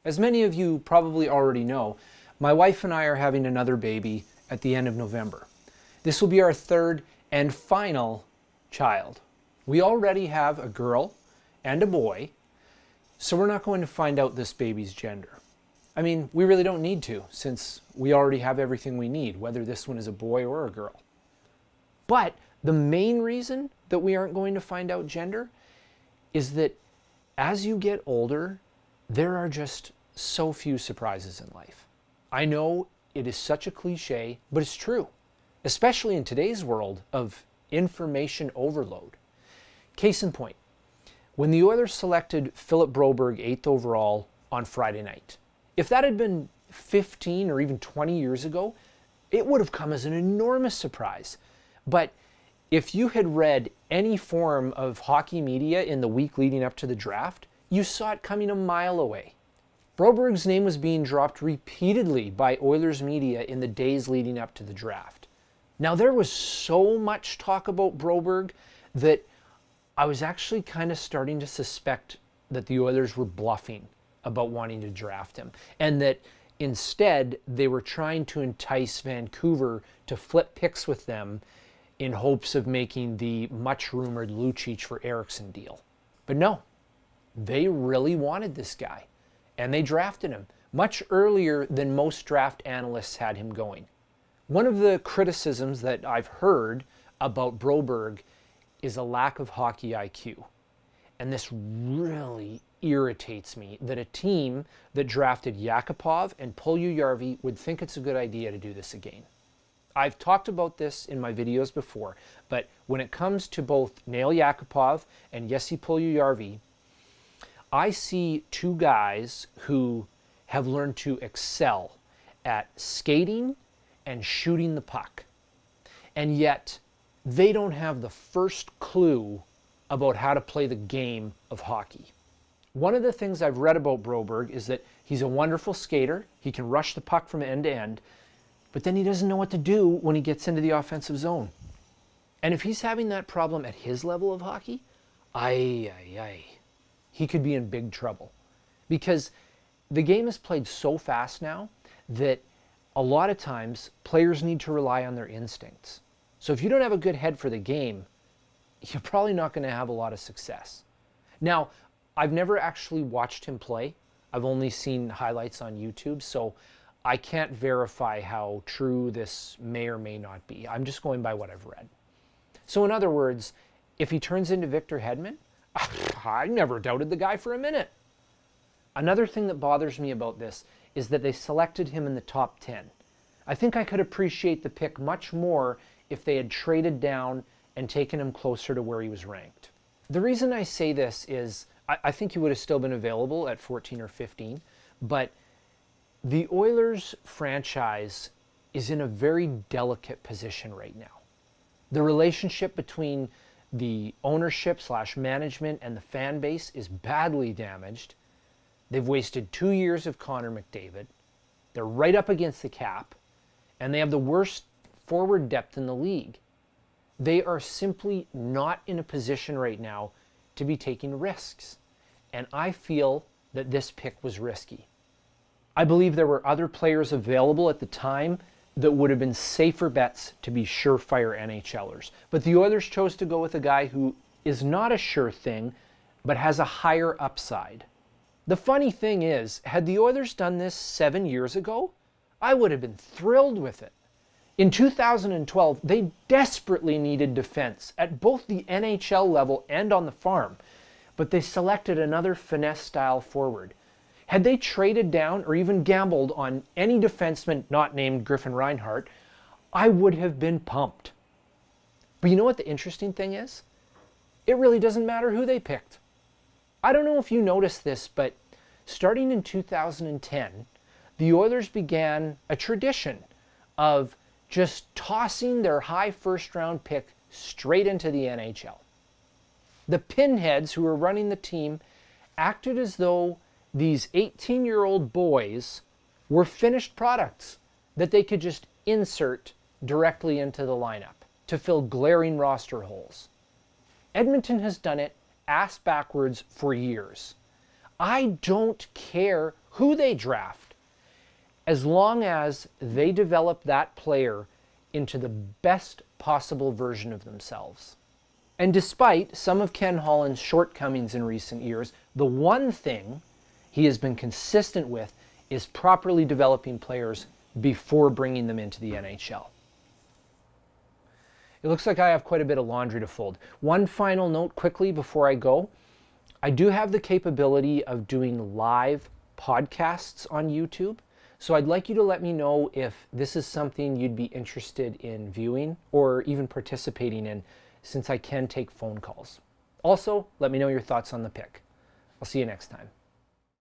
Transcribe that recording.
As many of you probably already know, my wife and I are having another baby at the end of November. This will be our third and final child. We already have a girl and a boy, so we're not going to find out this baby's gender. I mean, we really don't need to, since we already have everything we need, whether this one is a boy or a girl. But the main reason that we aren't going to find out gender is that as you get older, there are just so few surprises in life. I know it is such a cliche, but it's true, especially in today's world of information overload. Case in point, when the Oilers selected Philip Broberg 8th overall on Friday night, if that had been 15 or even 20 years ago, it would have come as an enormous surprise. But if you had read any form of hockey media in the week leading up to the draft, you saw it coming a mile away. Broberg's name was being dropped repeatedly by Oilers media in the days leading up to the draft. Now, there was so much talk about Broberg that I was actually kind of starting to suspect that the Oilers were bluffing about wanting to draft him, and that instead they were trying to entice Vancouver to flip picks with them in hopes of making the much rumored Lucic for Eriksson deal. But no, they really wanted this guy, and they drafted him much earlier than most draft analysts had him going. One of the criticisms that I've heard about Broberg is a lack of hockey IQ. And this really irritates me that a team that drafted Yakupov and Puljujarvi would think it's a good idea to do this again. I've talked about this in my videos before, but when it comes to both Nail Yakupov and Jesse Puljujarvi, I see two guys who have learned to excel at skating and shooting the puck. And yet, they don't have the first clue about how to play the game of hockey. One of the things I've read about Broberg is that he's a wonderful skater. He can rush the puck from end to end, but then he doesn't know what to do when he gets into the offensive zone. And if he's having that problem at his level of hockey, he could be in big trouble. Because the game is played so fast now that a lot of times players need to rely on their instincts. So if you don't have a good head for the game, you're probably not going to have a lot of success. Now, I've never actually watched him play. I've only seen highlights on YouTube, so I can't verify how true this may or may not be. I'm just going by what I've read. So in other words, if he turns into Victor Hedman, I never doubted the guy for a minute. Another thing that bothers me about this is that they selected him in the top 10. I think I could appreciate the pick much more if they had traded down and taken him closer to where he was ranked. The reason I say this is I think he would have still been available at 14 or 15, but the Oilers franchise is in a very delicate position right now. The relationship between the ownership / management and the fan base is badly damaged. They've wasted 2 years of Connor McDavid. They're right up against the cap, and they have the worst forward depth in the league. They are simply not in a position right now to be taking risks. And I feel that this pick was risky. I believe there were other players available at the time that would have been safer bets to be surefire NHLers. But the Oilers chose to go with a guy who is not a sure thing, but has a higher upside. The funny thing is, had the Oilers done this 7 years ago, I would have been thrilled with it. In 2012, they desperately needed defense at both the NHL level and on the farm, but they selected another finesse-style forward. Had they traded down or even gambled on any defenseman not named Griffin Reinhart, I would have been pumped. But you know what the interesting thing is? It really doesn't matter who they picked. I don't know if you noticed this, but starting in 2010, the Oilers began a tradition of just tossing their high first-round pick straight into the NHL. The pinheads who were running the team acted as though these 18-year-old boys were finished products that they could just insert directly into the lineup to fill glaring roster holes. Edmonton has done it ass backwards for years. I don't care who they draft, as long as they develop that player into the best possible version of themselves. And despite some of Ken Holland's shortcomings in recent years, the one thing he has been consistent with is properly developing players before bringing them into the NHL. It looks like I have quite a bit of laundry to fold. One final note quickly before I go. I do have the capability of doing live podcasts on YouTube, so I'd like you to let me know if this is something you'd be interested in viewing or even participating in, since I can take phone calls. Also, let me know your thoughts on the pick. I'll see you next time.